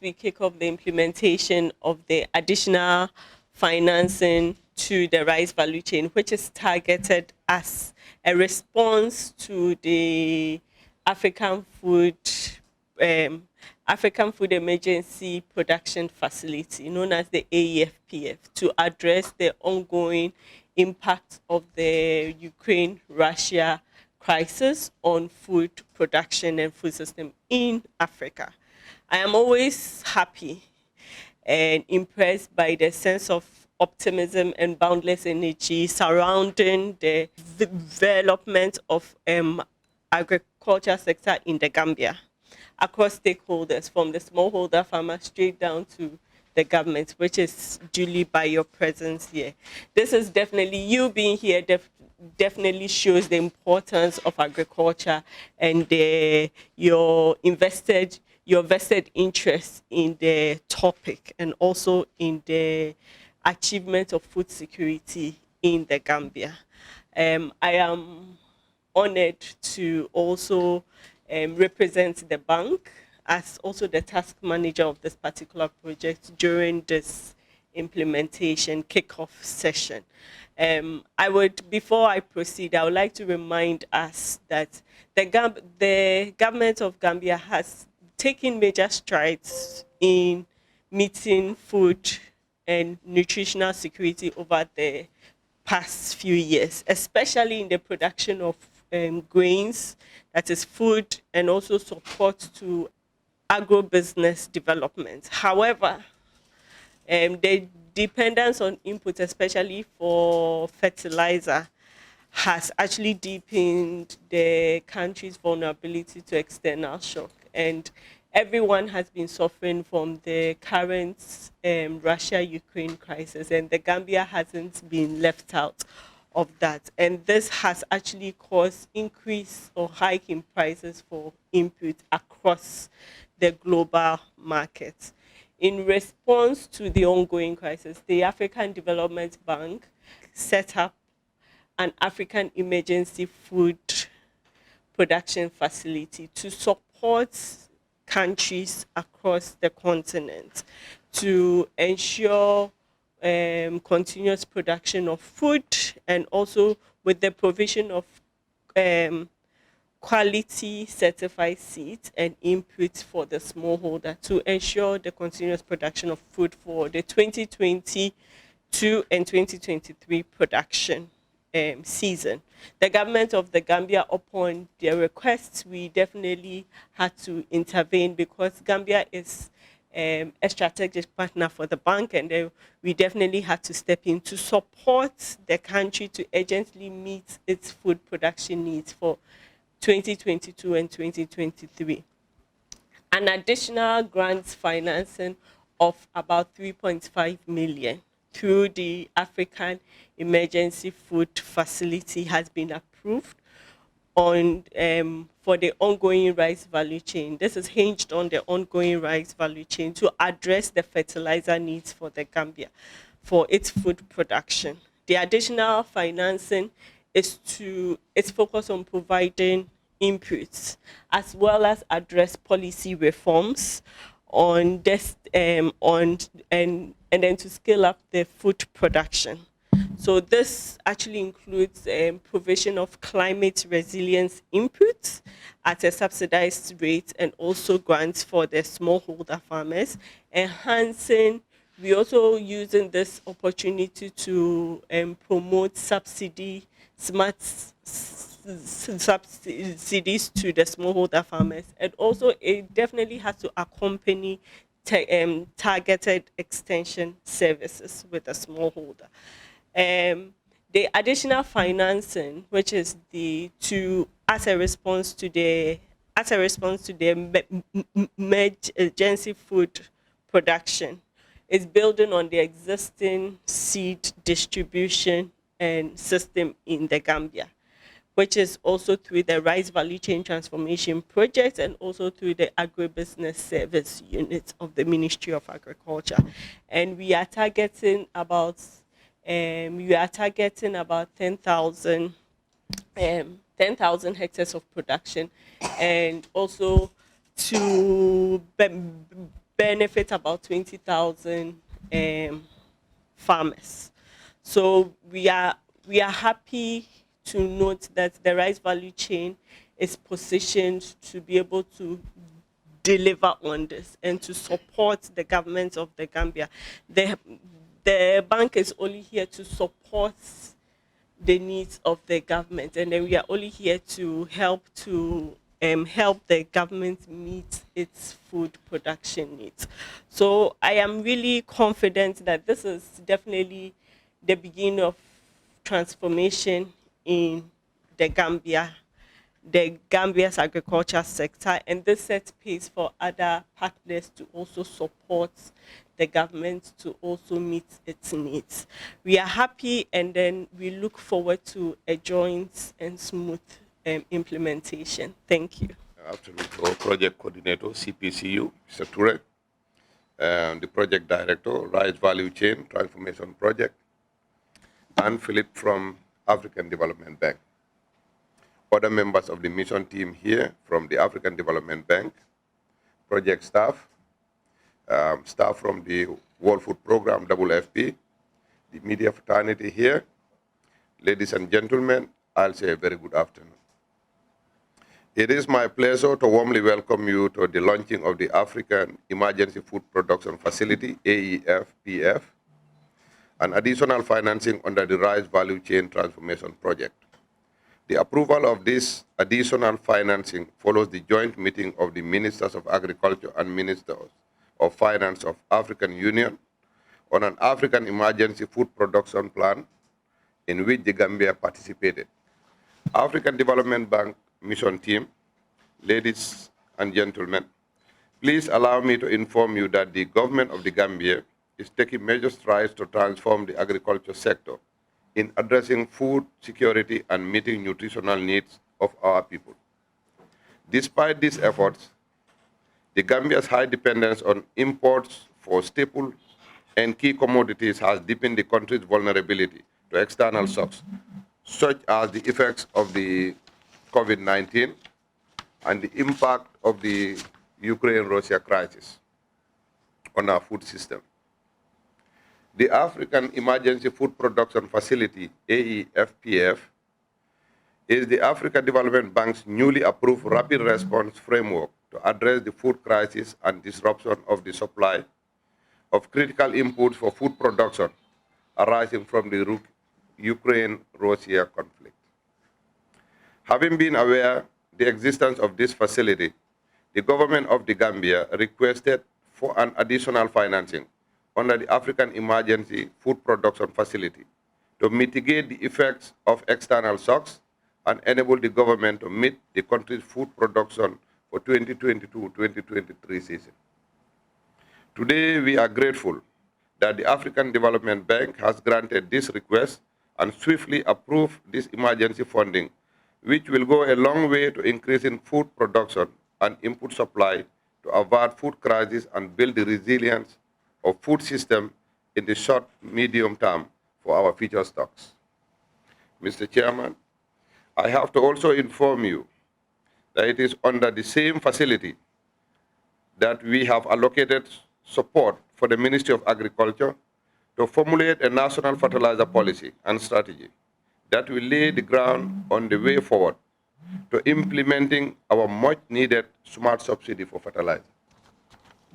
we kick off the implementation of the additional financing to the rice value chain, which is targeted as a response to the African food um, African Food Emergency Production Facility, known as the AEFPF, to address the ongoing impact of the Ukraine-Russia crisis on food production and food system in Africa. I am always happy and impressed by the sense of optimism and boundless energy surrounding the development of agriculture sector in the Gambia across stakeholders, from the smallholder farmer straight down to the government, which is duly by your presence here. This is definitely, you being here definitely shows the importance of agriculture and your vested interest in the topic, and also in the achievement of food security in the Gambia. I am honored to also represent the bank as also the task manager of this particular project during this implementation kickoff session. Before I proceed, I would like to remind us that the government of Gambia has taken major strides in meeting food and nutritional security over the past few years, especially in the production of grains, that is food, and also support to agribusiness development. However, the dependence on input, especially for fertilizer, has actually deepened the country's vulnerability to external shock. And everyone has been suffering from the current Russia-Ukraine crisis, and the Gambia hasn't been left out of that. And this has actually caused increase or hike in prices for input across the global market. In response to the ongoing crisis, the African Development Bank set up an African emergency food production facility to support countries across the continent to ensure continuous production of food, and also with the provision of um, quality certified seeds and inputs for the smallholder to ensure the continuous production of food for the 2022 and 2023 production season. The government of the Gambia, upon their requests, we definitely had to intervene because Gambia is a strategic partner for the bank, and we definitely had to step in to support the country to urgently meet its food production needs for 2022 and 2023. An additional grants financing of about 3.5 million through the African Emergency Food Facility has been approved on for the ongoing rice value chain. This is hinged on the ongoing rice value chain to address the fertilizer needs for the Gambia for its food production. The additional financing is focused on providing inputs as well as address policy reforms on this on and then to scale up the food production. So this actually includes provision of climate resilience inputs at a subsidized rate, and also grants for the smallholder farmers, enhancing. We also using this opportunity to promote subsidies to the smallholder farmers, and also it definitely has to accompany targeted extension services with the smallholder. The additional financing, which is the to as a response to the emergency food production, is building on the existing seed distribution and system in the Gambia, which is also through the Rice Value Chain Transformation Project, and also through the Agribusiness Service Unit of the Ministry of Agriculture. And we are targeting about 10,000 hectares of production, and also to benefit about 20,000 farmers. So we are happy to note that the rice value chain is positioned to be able to deliver on this and to support the government of the Gambia. The, the bank is only here to support the needs of the government, and then we are only here to help the government meet its food production needs. So I am really confident that this is definitely the beginning of transformation in the Gambia, the Gambia's agriculture sector, and this sets pace for other partners to also support the government to also meet its needs. We are happy, and then we look forward to a joint and smooth implementation. Thank you. Afternoon to Project Coordinator, CPCU, Mr. Ture, the Project Director, Rice Value Chain Transformation Project, and Philip from African Development Bank. Other members of the mission team here from the African Development Bank, project staff, staff from the World Food Program, WFP, the media fraternity here. Ladies and gentlemen, I'll say a very good afternoon. It is my pleasure to warmly welcome you to the launching of the African Emergency Food Production Facility, AEFPF, and additional financing under the Rice Value Chain Transformation Project. The approval of this additional financing follows the joint meeting of the Ministers of Agriculture and Ministers of Finance of African Union on an African Emergency Food Production Plan in which the Gambia participated. African Development Bank mission team, ladies and gentlemen, please allow me to inform you that the government of the Gambia is taking major strides to transform the agriculture sector in addressing food security and meeting nutritional needs of our people. Despite these efforts, the Gambia's high dependence on imports for staple and key commodities has deepened the country's vulnerability to external shocks, such as the effects of the COVID-19 and the impact of the Ukraine-Russia crisis on our food system. The African Emergency Food Production Facility, AEFPF, is the African Development Bank's newly approved rapid response framework to address the food crisis and disruption of the supply of critical inputs for food production arising from the Ukraine-Russia conflict. Having been aware the existence of this facility, the government of the Gambia requested for an additional financing under the African Emergency Food Production Facility to mitigate the effects of external shocks and enable the government to meet the country's food production for 2022-2023 season. Today, we are grateful that the African Development Bank has granted this request and swiftly approved this emergency funding, which will go a long way to increasing food production and input supply to avert food crisis and build the resilience of food system in the short, medium term for our future stocks. Mr. Chairman, I have to also inform you that it is under the same facility that we have allocated support for the Ministry of Agriculture to formulate a national fertilizer policy and strategy that will lay the ground on the way forward to implementing our much needed smart subsidy for fertilizer.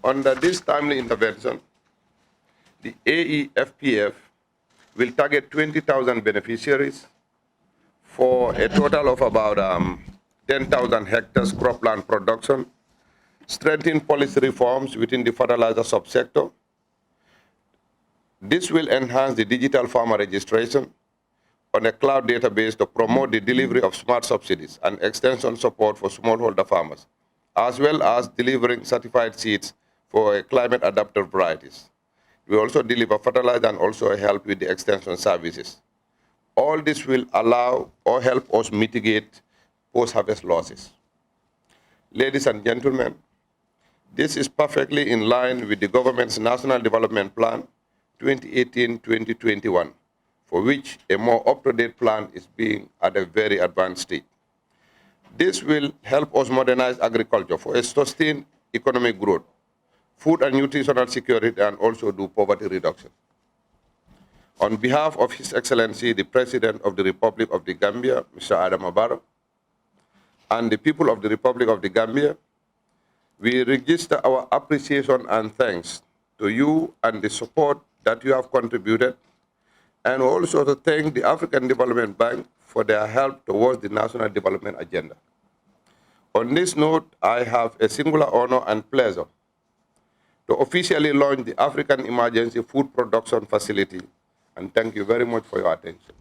Under this timely intervention, the AEFPF will target 20,000 beneficiaries for a total of about 10,000 hectares cropland production, strengthen policy reforms within the fertilizer subsector. This will enhance the digital farmer registration on a cloud database to promote the delivery of smart subsidies and extension support for smallholder farmers, as well as delivering certified seeds for climate-adapted varieties. We also deliver fertilizer and also help with the extension services. All this will allow or help us mitigate post-harvest losses. Ladies and gentlemen, this is perfectly in line with the government's National Development Plan 2018-2021, for which a more up-to-date plan is being at a very advanced stage. This will help us modernize agriculture for a sustained economic growth, food and nutritional security, and also do poverty reduction. On behalf of His Excellency, the President of the Republic of the Gambia, Mr. Adam Barrow, and the people of the Republic of the Gambia, we register our appreciation and thanks to you and the support that you have contributed, and also to thank the African Development Bank for their help towards the National Development Agenda. On this note, I have a singular honor and pleasure to officially launch the African Emergency Food Production Facility, and thank you very much for your attention.